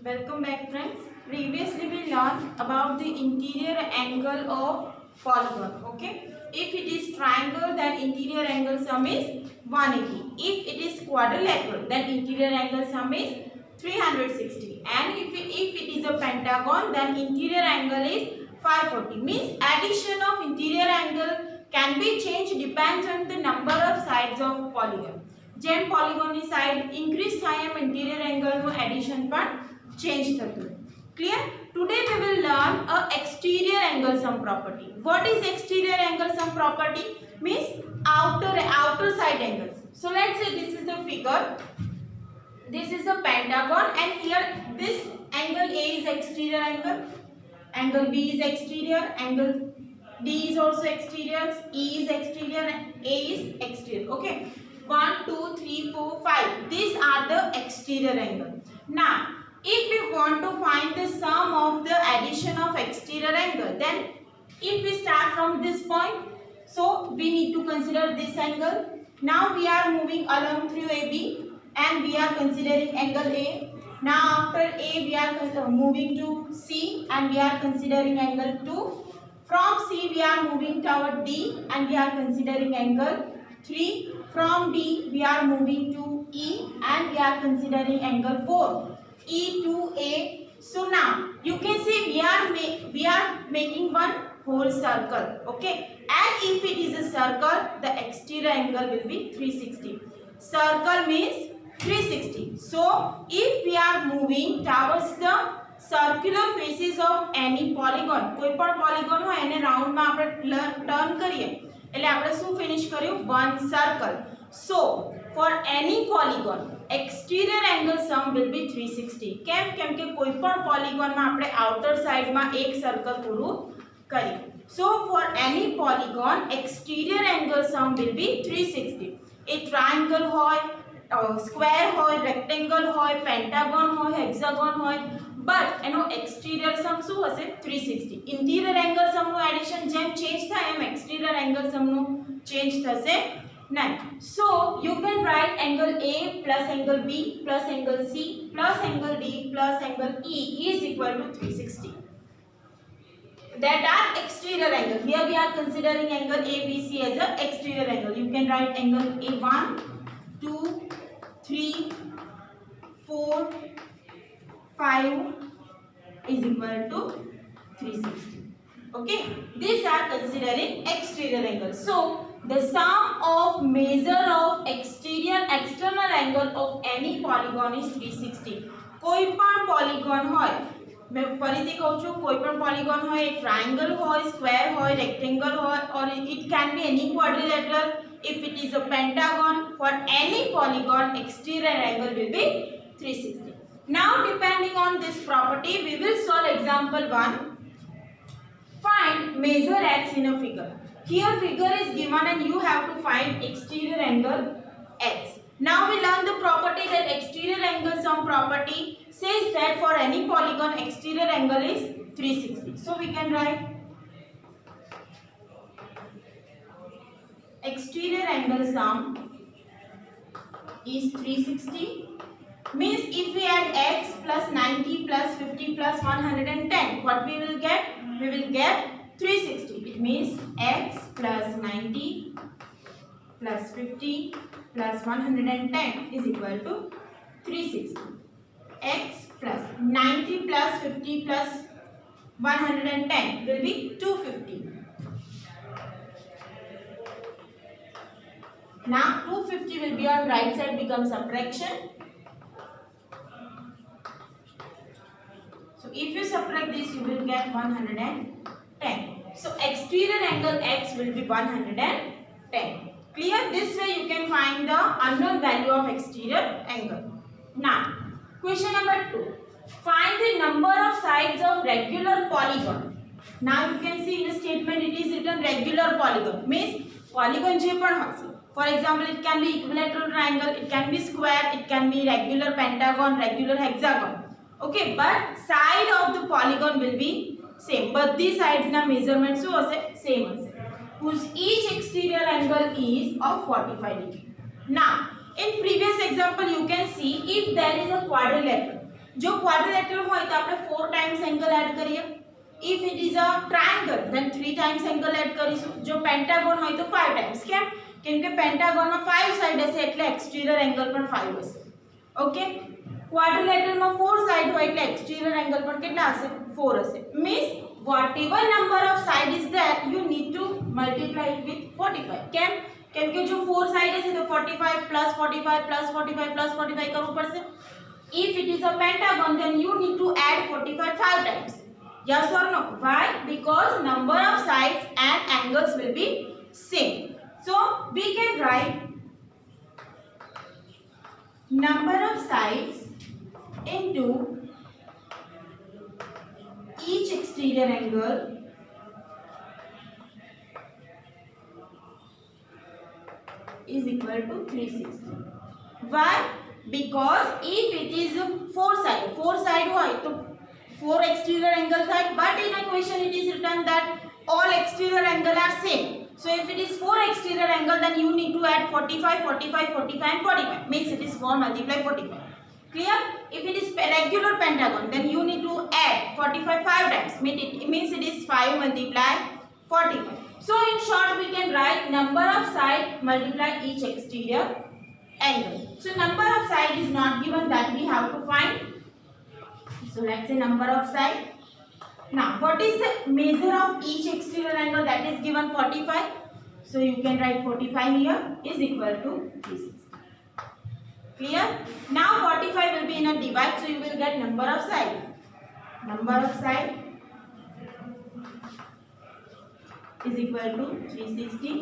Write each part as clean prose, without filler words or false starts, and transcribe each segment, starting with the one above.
Welcome back friends. Previously we learned about the interior angle of polygon. Okay. If it is triangle then interior angle sum is 180. If it is quadrilateral then interior angle sum is 360. And if it is a pentagon then interior angle is 540. Means addition of interior angle can be changed depends on the number of sides of polygon. જેમ પોલિગોનની side increase થાય એમ interior એંગલનું addition પણ change થતું. Clear? Today we will learn a exterior angle sum property. What is exterior angle sum property? Means outer side angles. So let's say this is the figure. This is the pentagon and here this angle A is exterior angle. Angle B is exterior. Angle D is also exterior. E is exterior and A is exterior. Okay. 1, 2, 3, 4, 5. These are the exterior angle. Now, if we want to find the sum of the addition of exterior angle, then if we start from this point, so we need to consider this angle. Now we are moving along through AB and we are considering angle A. Now after A we are moving to C and we are considering angle 2. From C we are moving toward D and we are considering angle 3. From D we are moving to E and we are considering angle 4. E to A. So now you can see we are making one whole circle. Okay. And if it is a circle, the exterior angle will be 360. Circle means 360. So if we are moving towards the circular faces of any polygon, कोई पण polygon हो એને round માં આપણે turn કરીએ એટલે આપણે શું finish કર્યું one circle. So for any polygon exterior angle sum will be 360. કેમ કે કોઈ પણ polygon માં આપણે outer side માં એક circle પૂરું કરીએ. So for any polygon exterior angle sum will be 360. A triangle હોય, square હોય, rectangle હોય, pentagon હોય, hexagon હોય, but એનો exterior sum શું હશે 360. interior angle sum નું addition જેમ change થાય એમ exterior angle sum નું change થશે નહીં. So you can write angle A plus angle B plus angle C plus angle D plus angle E is equal to 360. That are exterior angle. Here we are considering angle ABC as a exterior angle. You can write angle A1, 2, 3, 4, 5 is equal to 360. Okay. These are considering exterior angle. So the sum of measure of external angle of any polygon is 360. कोई पण polygon होय, मैं फरीथी कहूँ छू कोई पण polygon होय, triangle होय, square होय, rectangle होय, or it can be any quadrilateral. If it is a pentagon, for any polygon exterior angle will be 360. Now depending on this property, we will solve example 1. Find measure x in a figure. Here figure is given and you have to find exterior angle x. Now we learn the property that exterior angle sum property says that for any polygon exterior angle is 360. So we can write exterior angle sum is 360. Means if we add x plus 90 plus 50 plus 110, what we will get? We will get 360. It means x plus 90 plus 50 plus 110 is equal to 360. X plus 90 plus 50 plus 110 will be 250. Now 250 will be on right side, become subtraction. So if you subtract this, you will get 110. So exterior angle x will be 110. Clear? This way you can find the unknown value of exterior angle. Now, question number 2. Find the number of sides of regular polygon. Now you can see in the statement it is written regular polygon. Means polygon je પણ હશે. For example, it can be equilateral triangle, it can be square, it can be regular pentagon, regular hexagon. Okay, but side of the polygon will be same. But these sides na measurement શું હશે same હશે. Whose each exterior angle is of 45 degree. Now, in previous example you can see if there is a quadrilateral. જો quadrilateral હોય તો આપણે 4 times angle add કરીએ. if it is a triangle then 3 times angle add કરીશું. જો pentagon હોય તો 5 times. કેમ કે પેન્ટાગોન માં 5 સાઈડ હશે એટલે એક્સટીરિયર એંગલ પણ 5 હશે. ઓકે, ક્વાડ્રિલેટરલ માં 4 સાઈડ હોય એટલે એક્સટીરિયર એંગલ પણ કેટલા હશે? 4 હશે. Means whatever number of side is there you need to multiply it with 45. કેમ કે જો 4 સાઈડ હશે તો 45 plus 45 plus 45 plus 45 કરવું પડશે. if it is a pentagon then you need to add 45 5 times. Yes or no? Why? Because number of sides and angles will be same. So we can write number of sides into each exterior angle is equal to 360. Why? Because if it is 4 side hoy to 4 exterior angle થાય, but in a question it is written that all exterior angle are same. So if it is 4 exterior angle then you need to add 45 45 45 and 45, means it is 4 multiply 45. Clear? If it is regular pentagon then you need to add 45 5 times, means it is 5 multiply 45. So in short we can write number of side multiply each exterior angle. So number of side is not given, that we have to find. So let's say number of side. Now what is the measure of each exterior angle? That is given 45. So you can write 45 here is equal to 360. Clear? Now 45 will be in a divide, so you will get number of side. Number of side is equal to 360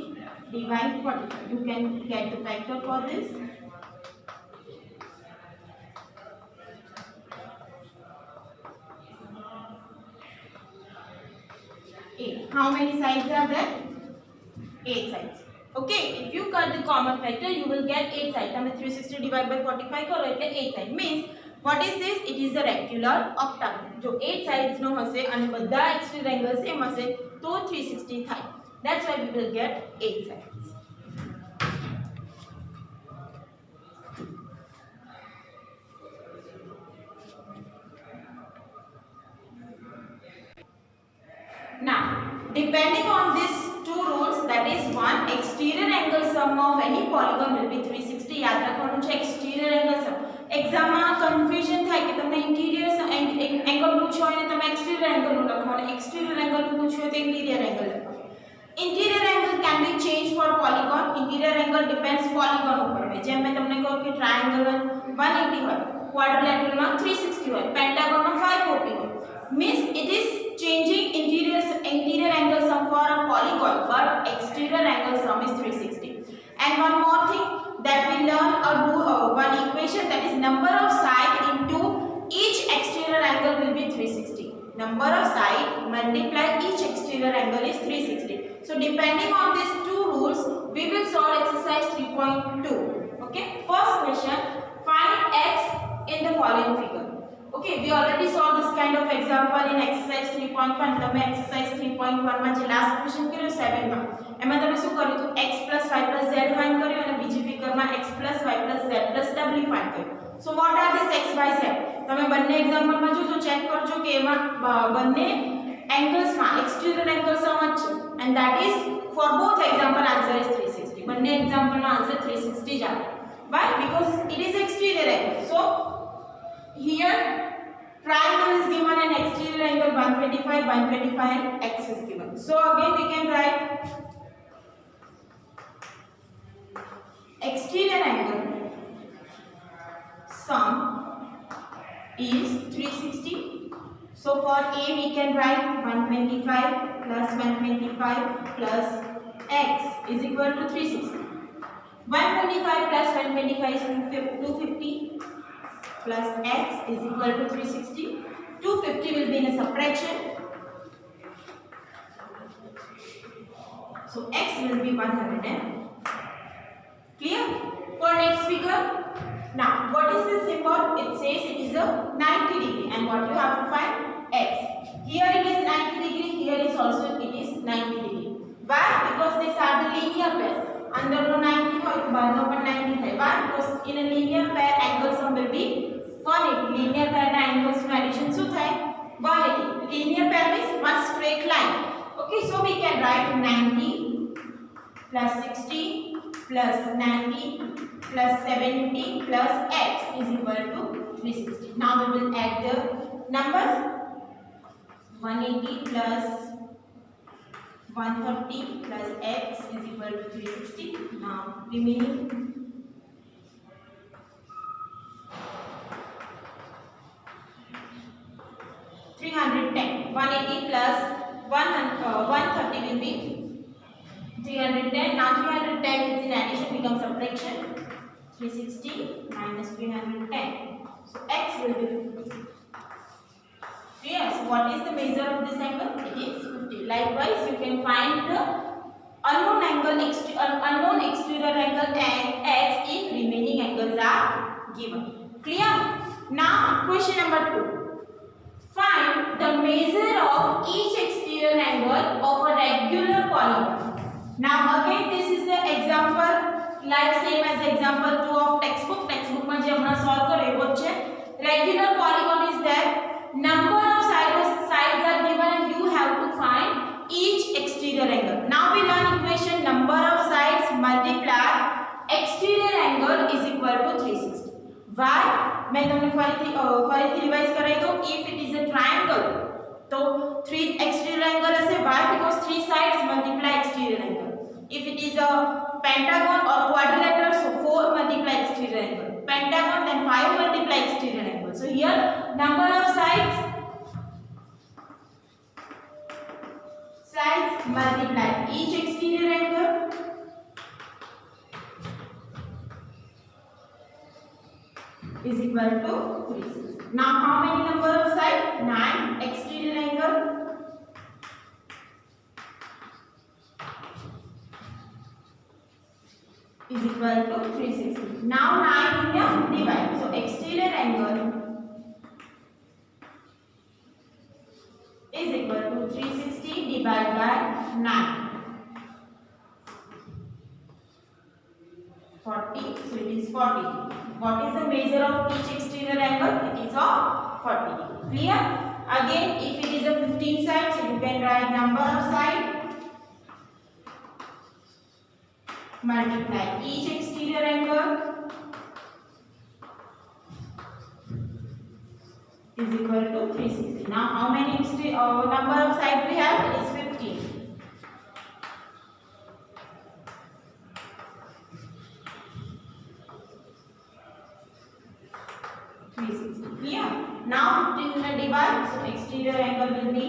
divide 45. You can get the factor for this. 8. How many sides are there? 8 sides. Okay, if you cut the common factor you will get 8 sides. તમે 360 divide by 45 કરો એટલે 8 sides. Means what is this? It is the regular octagon. જો 8 sides નો હશે અને બધા exterior angle same હશે તો 360 થાય. That's why we will get 8 sides. Now, depending on these two rules, that is one, exterior angle sum of any polygon will be 360. યાદ રાખવાનું છે exterior angle sum. એક્ઝામ માં કન્ફ્યુઝન થાય કે તમને ઇન્ટિરિયર એંગલ પૂછ્યો હોય ને તમે એક્સટીરિયર એંગલ નું લખવાનું, એક્સટીરિયર એંગલ નું પૂછ્યું હોય તો ઇન્ટિરિયર એંગલ લખવાનું. Interior angle can be changed for polygon. Interior angle depends polygon ઉપર હોય. જેમ મેં તમને કહ્યું કે ટ્રાયેંગલ 180 હોય, ક્વાડ્રિલેટરલ માં 360 હોય, પેન્ટાગોન માં 540 હોય. Means it is changing interior angle sum for a polygon, but exterior angle sum is 360. And one more thing, that we learn one equation, that is number of side into each exterior angle will be 360. Number of side multiply each exterior angle is 360. So depending on these two rules we will solve exercise 3.2. Okay, first question, find x in the following figure. Okay, we already saw this kind of example in exercise 3.1. તમે exercise 3.1 માં જે last question કર્યો 7 માં, એમાં તમે શું કર્યું હતું? x plus y plus z find કર્યો અને બીજી ફિગરમાં x plus y plus z plus w find કર્યો. So what are these x y z? તમે બંને એક્ઝામ્પલ માં જોજો, ચેક કરજો કે એમાં બંને એંગલ્સ માં એક્સટીરિયર એંગલ સમ જ છે, and that is for both example answer is 360. બંને એક્ઝામ્પલ માં આન્સર 360 જ આવે. Why? Because it is exterior angle. So here triangle is given and exterior angle 125 and x is given. So again we can write exterior angle sum is 360. So for A we can write 125 plus 125 plus x is equal to 360. 125 plus 125 is 250 plus x is equal to 360. 250 will be in a subtraction. So x will be 100. Clear? For next figure. Now what is this symbol? It says it is a 90 degree, and what you have to find? X. Here it is 90 degree, here is also it is 90 degree. Why? Because these are the linear pair. Under no 90 હોય તો બહારનો પણ 90 થાય. Why? Because in a linear pair angle sum will be 180. Linear pair ના angles નું addition શું થાય 180. Linear pair means one straight line. Okay, so we can write 90 plus 60 plus 90 plus 70 plus x is equal to 360. Now we will add the numbers. 180 plus 130 plus x is equal to 360. Now remaining 310. 180 plus 130 will be 310. Now 310 is in addition becomes subtraction. 360 minus 310. So x will be 50. Yes, what is the measure of this angle? It is 50. Likewise, you can find the unknown exterior angle and x if remaining angles are given. Clear? Now question number 2. Find the measure of each exterior angle of a regular polygon. Now again this is the example like same as example 2 of textbook. Textbook માં જે હમણાં solve કર્યો એવો જ છે. Regular polygon is there. Number of sides are given and you have to find each exterior angle. Now we learn equation number of sides multiply exterior angle is equal to 360. Why? मैं તમને ફરીથી revise કરાવી દઉં. If it is a triangle तो 3 exterior angle હશે. Why? Because 3 sides multiply exterior angle. If it is a pentagon or quadrilateral, so 4 multiply exterior angle. Pentagon then 5 multiply exterior angle. So here number of sides multiply each exterior angle is equal to 360. Now how many number of sides? 9 exterior angle is equal to 360. Now 9 in divide. So exterior angle is equal to 360 divided by 9. 40. So it is 40. What is the measure of each exterior angle? It is of 40. Clear? Again, if it is a 15 side, so you can write number of side multiply each exterior angle is equal to 360. Now how many number of sides we have? It is 15. Clear? Now 15 will divide, so exterior angle will be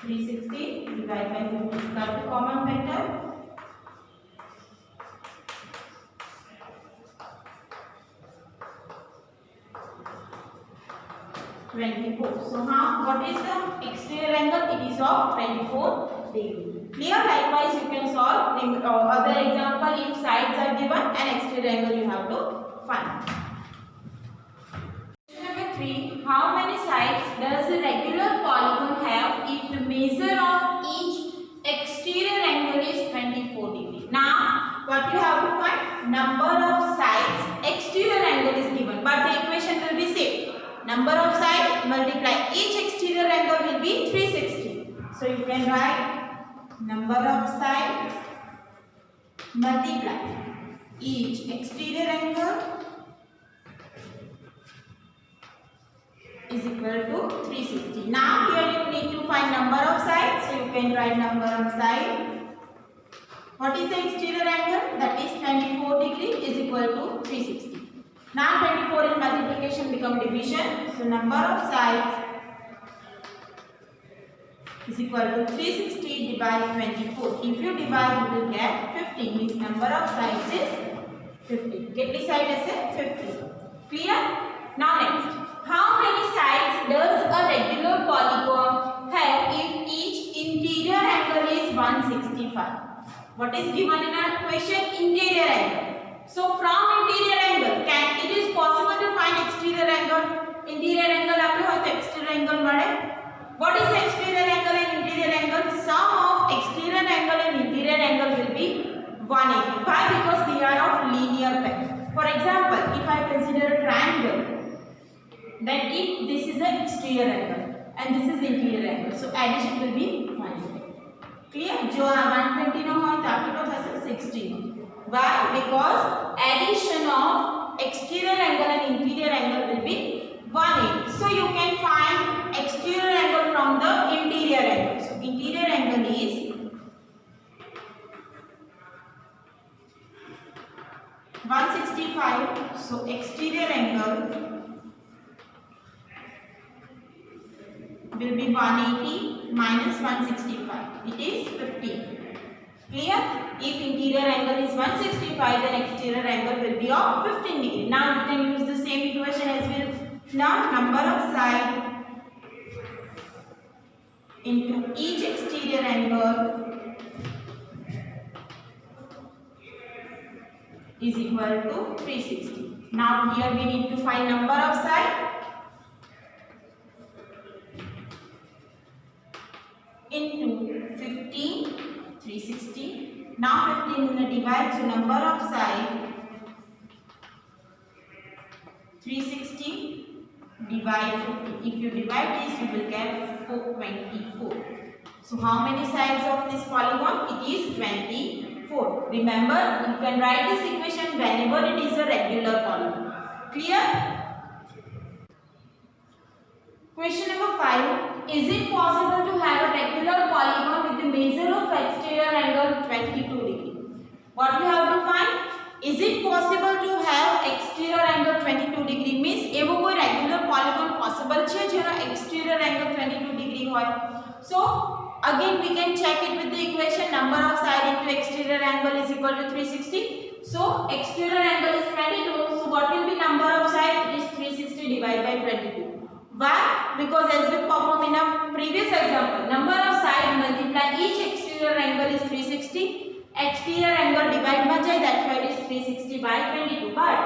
360 divided by 15. Cut the common factor. 24. So what is the exterior angle? It is of 24 degree. Clear? Likewise, you can solve other example if sides are given and exterior angle you have to find. Number 3. How many sides does a regular polygon have if the measure of each exterior angle is 24 degree? Now, what you have to find? Number of sides, exterior angle is given, but the equation will be same. Number of sides multiply each exterior angle will be 360. So you can write number of sides multiply each exterior angle is equal to 360. Now here you need to find number of sides. So you can write number of sides. What is the exterior angle? That is 24 degree is equal to 360. Now 24 in multiplication become division. So number of sides is equal to 360 divided 24. If you divide, you will get 15. Means number of sides is 50. Get the side as a 50. Clear? Now next, how many sides does a regular polygon have if each interior angle is 165? What is given in our question? Interior angle. So from interior angle, it is possible to find exterior angle. Interior angle આપ્યો હોય તો exterior angle મળે. What is the exterior angle and interior angle? Sum of exterior angle and interior angle will be 180. Why? Because they are of linear pair. For example, if I consider a triangle, then if this is the exterior angle and this is interior angle, so addition will be 180. Clear? जो 120 નો હોય તો આ કેટલો થશે 60 નો. Why? Because addition of exterior angle and interior angle will be 180. So you can find exterior angle from the interior angle. So interior angle is 165. So exterior angle will be 180 minus 165. It is 15. Clear? If interior angle is 165, then exterior angle will be of 15 degree. Now we can use the same equation as well. Now number of side into each exterior angle is equal to 360. Now here we need to find number of side. Into 15, 360. Now 15 divide, so number of side 360 divide 50. If you divide this, you will get 424. So how many sides of this polygon? It is 24. Remember, you can write this equation whenever it is a regular polygon. Clear? Question number 5. Is it possible to have a regular polygon with the measure of exterior angle 22 degree? What we have to find? Is it possible to have exterior angle 22 degree? Means એવો કોઈ regular polygon possible છે જેનો exterior angle 22 degree હોય. So again we can check it with the equation number of side into exterior angle is equal to 360. So exterior angle is 22. So what will be number of side? It is 360 divided by 22. Why? Because as we perform in a previous example, number of side multiply each exterior angle is 360. Exterior angle divide by that's why it is 360 by 22. But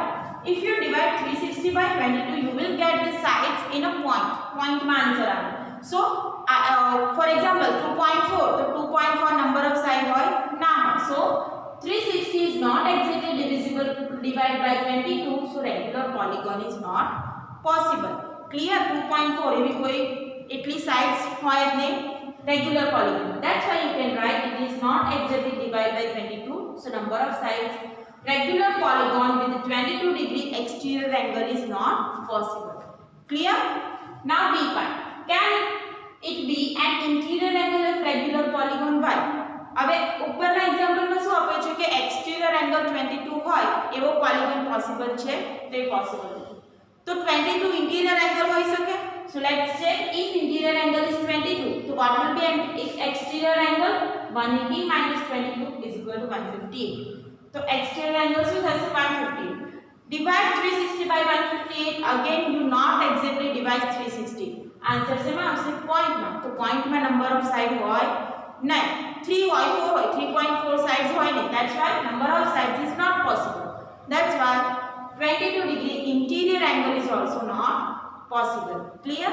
if you divide 360 by 22, you will get the sides in a point. Point में answer आना. So for example 2.4. तो 2.4 number of side होय ना. So 360 is not exactly divisible divided by 22. So regular polygon is not possible. Clear? 2.4 એવી કોઈ એટલી sides હોય જ નહીં regular polygon. That's why you can write it is not exactly divided by 22. So number of sides regular polygon with 22 degree exterior angle is not possible. Clear? Now B part. Can it be an interior angle of regular polygon? Why? હવે ઉપરના એક્ઝામ્પલમાં શું આપે છે કે exterior angle 22 હોય એવો polygon possible છે તે possible. तो 22 interior angle होई सके. So let's say if interior angle is 22, so what will be an exterior angle? 180 minus 22 is equal to 158. So exterior angle શું થશે 158. Divide 360 by 158. Again you not exactly divide 360. Answer શેમાં આવશે point માં. તો point માં number of side હોય નહીં. 3 હોય 4 હોય 3.4 sides હોય નહીં. That's why number of sides is not possible. That's why 22 degree interior angle is also not possible. Clear?